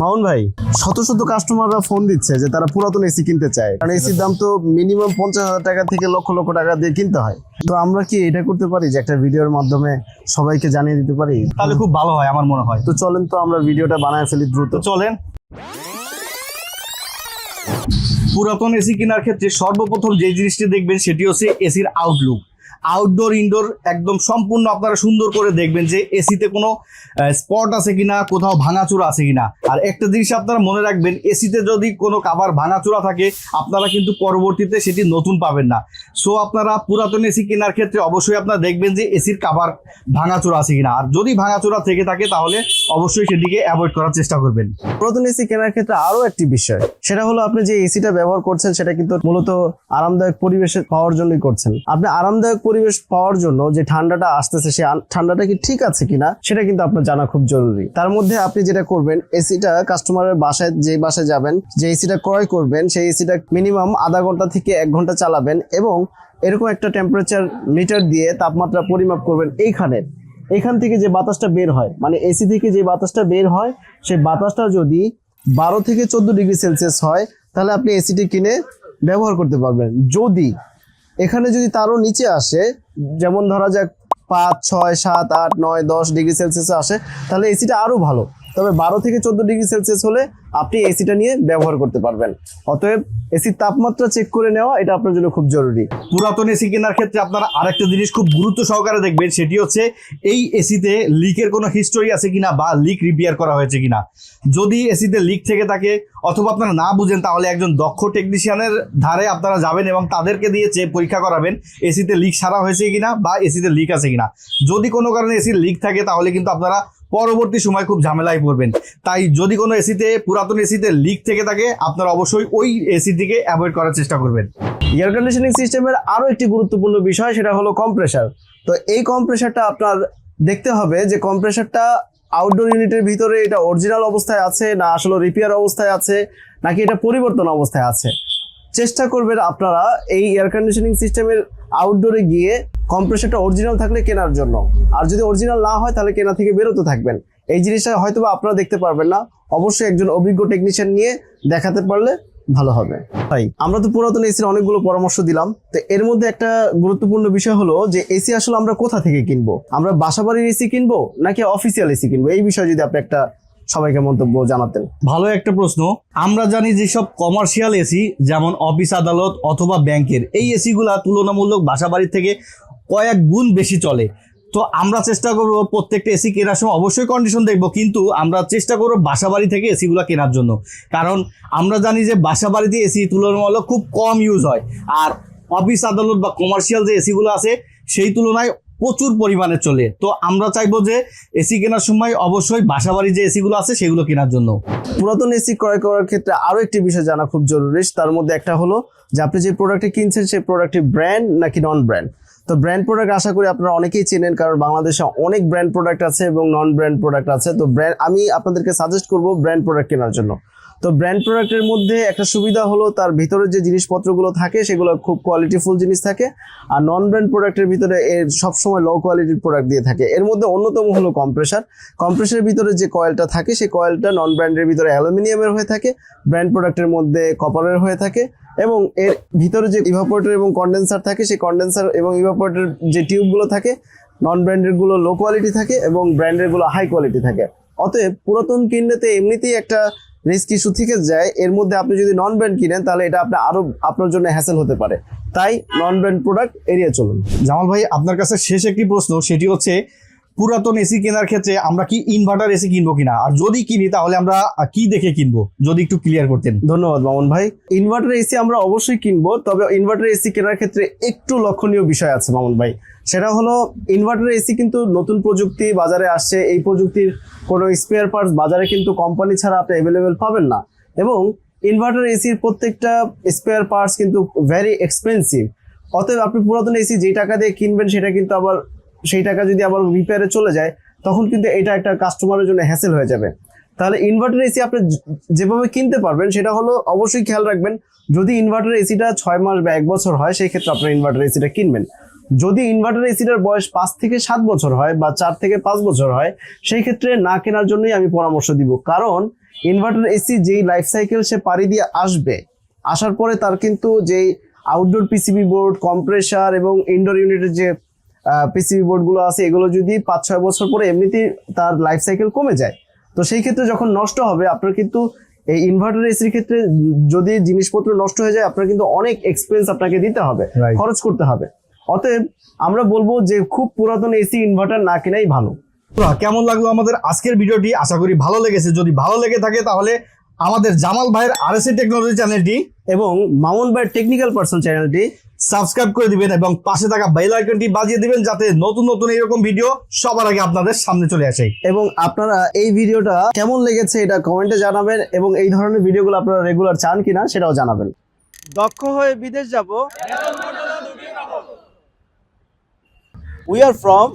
মামুন ভাই, শত শত কাস্টমাররা ফোন দিচ্ছে যে তারা পুরাতন এসি কিনতে চায়, কারণ এসির দাম তো মিনিমাম 50,000 টাকা থেকে লক্ষ লক্ষ টাকা দিয়ে কিনতে হয়। তো আমরা কি এটা করতে পারি যে একটা ভিডিওর মাধ্যমে সবাইকে জানিয়ে দিতে পারি? তাহলে খুব ভালো হয় আমার মনে হয়। তো চলেন তো আমরা ভিডিওটা বানায় ফেলি দ্রুত। তো চলেন। পুরাতন এসি কেনার ক্ষেত্রে সর্বপ্রথম যে জিনিসটি দেখবেন সেটি হচ্ছে এসির আউটলুক। আউটডোর ইনডোর একদম সম্পূর্ণ আপনারা সুন্দর করে দেখবেন যে এসিতে কোনো স্পট আছে কিনা, কোথাও ভাঙাচোরা আছে কিনা। আর একটা জিনিস আপনারা মনে রাখবেন, এসিতে যদি কোনো কাভার ভাঙাচোরা থাকে আপনারা কিন্তু পরবর্তীতে সেটি নতুন পাবেন না। সো আপনারা পুরাতন এসি কেনার ক্ষেত্রে অবশ্যই আপনারা দেখবেন যে এসির কাভার ভাঙাচোরা আছে কিনা। আর যদি ভাঙাচোরা থেকে থাকে তাহলে অবশ্যই সেটিকে অ্যাভয়েড করার চেষ্টা করবেন। পুরাতন এসি কেনার ক্ষেত্রে আরো একটি বিষয়, সেটা হলো আপনি যে এসিটা ব্যবহার করছেন সেটা কিন্তু মূলত আরামদায়ক পরিবেশে পাওয়ার জন্যই করছেন। আপনি আরামদায়ক পরিবেশ পাওয়ার জন্য যে ঠান্ডাটা আসতেছে সেই ঠান্ডাটা কি ঠিক আছে কিনা সেটা কিন্তু আপনার জানা খুব জরুরি। তার মধ্যে আপনি যেটা করবেন, এসিটা কাস্টমারের বাসায় যে বাসায় যাবেন, যে এসিটা ক্রয় করবেন সেই এসিটা মিনিমাম আধা ঘন্টা থেকে 1 ঘন্টা চালাবেন এবং এরকম একটা টেম্পারেচার মিটার দিয়ে তাপমাত্রা পরিমাপ করবেন। এইখান থেকে যে বাতাসটা বের হয়, মানে এসি থেকে যে বাতাসটা বের হয়, সেই বাতাসটা যদি 12 থেকে 14 ডিগ্রি সেলসিয়াস হয় তাহলে আপনি এসিটি কিনে ব্যবহার করতে পারবেন। যদি এখানে যদি তারও নিচে আসে, যেমন ধরা যাক 5, 6, 7, 8, 9, 10 ডিগ্রি সেলসিয়াস আসে, তাহলে এসিটা আরো ভালো। তবে 12 থেকে 14 ডিগ্রি সেলসিয়াস হলে আপনি এসিটা নিয়ে ব্যবহার করতে পারবেন। অতএব এসির তাপমাত্রা চেক করে নেওয়া এটা আপনার জন্য খুব জরুরি। পুরাতন এসি কেনার ক্ষেত্রে আপনারা আরেকটা জিনিস খুব গুরুত্ব সহকারে দেখবেন, সেটি হচ্ছে এই এসিতে লিকের কোনো হিস্টোরি আছে কিনা বা লিক রিপেয়ার করা হয়েছে কিনা। যদি এসিতে লিক থেকে থাকে অথবা আপনারা না বুঝেন তাহলে একজন দক্ষ টেকনিশিয়ানের ধারে আপনারা যাবেন এবং তাদেরকে দিয়ে পরীক্ষা করাবেন এসিতে লিক সারা হয়েছে কিনা বা এসিতে লিক আছে কিনা। যদি কোনো কারণে এসির লিক থাকে তাহলে কিন্তু আপনারা পরবর্তী সময় খুব ঝামেলায় পড়বেন। তাই যদি কোনো এসিতে, পুরাতন এসিতে লিক থেকে থাকে আপনারা অবশ্যই ওই এসিটিকে অ্যাভয়েড করার চেষ্টা করবেন। এয়ার কন্ডিশনিং সিস্টেমের আরো একটি গুরুত্বপূর্ণ বিষয়, সেটা হলো কম্প্রেসার। তো এই কম্প্রেসারটা আপনার দেখতে হবে যে কম্প্রেসারটা আউটডোর ইউনিটের ভিতরে এটা অরিজিনাল অবস্থায় আছে না আসলে রিপেয়ার অবস্থায় আছে নাকি এটা পরিবর্তন অবস্থায় আছে। চেষ্টা করবেন আপনারা এই এয়ার কন্ডিশনিং সিস্টেমের আউটডোরে গিয়ে কম্প্রেসারটা অরিজিনাল থাকলে কেনার জন্য, আর যদি অরিজিনাল না হয় তাহলে কেনা থেকে বেরোতে থাকবেন। এই জিনিসটা হয়তো আপনারা দেখতে পারবেন না, অবশ্যই একজন অভিজ্ঞ টেকনিশিয়ান নিয়ে দেখাতে পারলে ভালো হবে। ভাই, আমরা তো পুরাতন এসির অনেকগুলো পরামর্শ দিলাম, তো এর মধ্যে একটা গুরুত্বপূর্ণ বিষয় হলো যে এসি আসলে আমরা কোথা থেকে কিনবো, আমরা বাসাবাড়ির এসি কিনবো নাকি অফিসিয়াল এসি কিনবো, এই বিষয়ে যদি আপনি একটা সবাইকে মন্তব্য জানাতেন। ভালো একটা প্রশ্ন। আমরা জানি যেসব কমার্শিয়াল এসি যেমন অফিস আদালত অথবা ব্যাংকের, এই এসিগুলা তুলনামূলক বাসাবাড়ির থেকে কয়েক গুণ বেশি চলে। তো আমরা চেষ্টা করবো প্রত্যেকটা এসি কেনার সময় অবশ্যই কন্ডিশন দেখবো, কিন্তু আমরা চেষ্টা করবো বাসাবাড়ি থেকে এসিগুলো কেনার জন্য। কারণ আমরা জানি যে বাসাবাড়িতে এসি তুলনামূলক খুব কম ইউজ হয়, আর অফিস আদালত বা কমার্শিয়াল যে এসিগুলো আছে সেই তুলনায় প্রচুর পরিমাণে চলে। তো আমরা চাইবো যে এসি কেনার সময় অবশ্যই বাসাবাড়ি যে এসিগুলো আছে সেগুলো কেনার জন্য। পুরাতন এসি ক্রয় করার ক্ষেত্রে আরো একটি বিষয় জানা খুব জরুরি, তার মধ্যে একটা হলো যে আপনি যে প্রোডাক্টটি কিনছেন সেই প্রোডাক্টটি ব্র্যান্ড নাকি নন ব্র্যান্ড। তো ব্র্যান্ড প্রোডাক্ট আশা করি আপনারা অনেকেই চেনেন, কারণ বাংলাদেশে অনেক ব্র্যান্ড প্রোডাক্ট আছে এবং নন ব্র্যান্ড প্রোডাক্ট আছে। তো আমি আপনাদেরকে সাজেস্ট করব ব্র্যান্ড প্রোডাক্ট কেনার জন্য। তো ব্র্যান্ড প্রোডাক্টের মধ্যে একটা সুবিধা হলো তার ভিতরে যে জিনিসপত্রগুলো থাকে সেগুলো খুব কোয়ালিটিফুল জিনিস থাকে, আর নন ব্র্যান্ড প্রোডাক্টের ভিতরে এর সবসময় লো কোয়ালিটির প্রোডাক্ট দিয়ে থাকে। এর মধ্যে অন্যতম হলো কম্প্রেসারের ভিতরে যে কয়েলটা থাকে সেই কয়েলটা নন ব্র্যান্ডের ভিতরে অ্যালুমিনিয়ামের হয়ে থাকে, ব্র্যান্ড প্রোডাক্টের মধ্যে কপারের হয়ে থাকে। এবং এর ভিতরে যে ইভাপোরেটর এবং কন্ডেন্সার থাকে সেই কন্ডেন্সার এবং ইভাপোরেটর যে টিউবগুলো থাকে, নন ব্র্যান্ডের গুলো লো কোয়ালিটি থাকে এবং ব্র্যান্ডের গুলো হাই কোয়ালিটি থাকে। অতএব পুরাতন কিনলেতে এমনিতেই একটা রিস্ক ইস্যু থেকে যায়, এর মধ্যে আপনি যদি নন ব্র্যান্ড কিনেন তাহলে এটা আপনার জন্য হ্যাসেল হতে পারে। তাই নন ব্র্যান্ড প্রোডাক্ট এড়িয়ে চলুন। জামাল ভাই, আপনার কাছে শেষ একটি প্রশ্ন, সেটি হচ্ছে পুরাতন এসি কেনার ক্ষেত্রে আমরা কি ইনভার্টার এসি কিনবো কিনা, আর যদি কিনি তাহলে আমরা কি দেখে কিনবো, যদি একটু ক্লিয়ার করতেন। ধন্যবাদ মামুন ভাই। ইনভার্টার এসি আমরা অবশ্যই কিনবো, তবে ইনভার্টার এসি কেনার ক্ষেত্রে একটু লক্ষণীয় বিষয় আছে মামুন ভাই। সেটা হলো ইনভার্টার এসি কিন্তু নতুন প্রযুক্তি বাজারে আসছে, এই প্রযুক্তির কোনো স্পেয়ার পার্টস বাজারে কিন্তু কোম্পানি ছাড়া আপনি অ্যাভেলেবেল পাবেন না, এবং ইনভার্টার এসির প্রত্যেকটা স্পেয়ার পার্টস কিন্তু ভেরি এক্সপেন্সিভ। অতএব আপনি পুরাতন এসি যেই টাকা দিয়ে কিনবেন সেটা কিন্তু আবার সেই টাকা যদি আবার রিপেয়ারে চলে যায় তখন কিন্তু এটা একটা কাস্টমারের জন্য হ্যাসেল হয়ে যাবে। তাহলে ইনভার্টার এসি আপনি যেভাবে কিনতে পারবেন সেটা হলো অবশ্যই খেয়াল রাখবেন, যদি ইনভার্টার এসিটা 6 মাস বা 1 বছর হয় সেই ক্ষেত্রে আপনার ইনভার্টার এসিটা কিনবেন। যদি ইনভার্টার এসিটার বয়স 5 থেকে 7 বছর হয় বা 4 থেকে 5 বছর হয় সেই ক্ষেত্রে না কেনার জন্যই আমি পরামর্শ দিব, কারণ ইনভার্টার এসি যেই লাইফ সাইকেল সে পাড়ি দিয়ে আসবে, আসার পরে তার কিন্তু যেই আউটডোর পিসিবি বোর্ড, কম্প্রেসার এবং ইনডোর ইউনিটের যে পিসিবি বোর্ডগুলো আছে, এগুলো যদি 5-6 বছর পরে এমনিতেই তার লাইফ সাইকেল কমে যায়, তো সেই ক্ষেত্রে যখন নষ্ট হবে আপনার কিন্তু এই ইনভার্টার এসির ক্ষেত্রে যদি জিনিসপত্র নষ্ট হয়ে যায় আপনার কিন্তু অনেক এক্সপেন্স আপনাকে দিতে হবে, Right. খরচ করতে হবে। অতএব আমরা বলবো যে খুব পুরাতন এসি ইনভার্টার না কেনাই ভালো। বন্ধুরা, কেমন লাগলো আমাদের আজকের ভিডিওটি? আশা করি ভালো লেগেছে। যদি ভালো লেগে থাকে তাহলে আমাদের জামাল ভাইয়ের আরএসএ টেকনোলজি চ্যানেলটি এবং মামুন ভাইয়ের টেকনিক্যাল পার্সন চ্যানেলটি সাবস্ক্রাইব করে দিবেন এবং পাশে থাকা বেল আইকনটি বাজিয়ে দিবেন, যাতে নতুন নতুন এরকম ভিডিও সবার আগে আপনাদের সামনে চলে আসে। এবং আপনারা এই ভিডিওটা কেমন লেগেছে এটা কমেন্টে জানাবেন, এবং এই ধরনের ভিডিওগুলো আপনারা রেগুলার চান কিনা সেটাও জানাবেন। দক্ষ হয়ে বিদেশ যাব, উই আর ফ্রম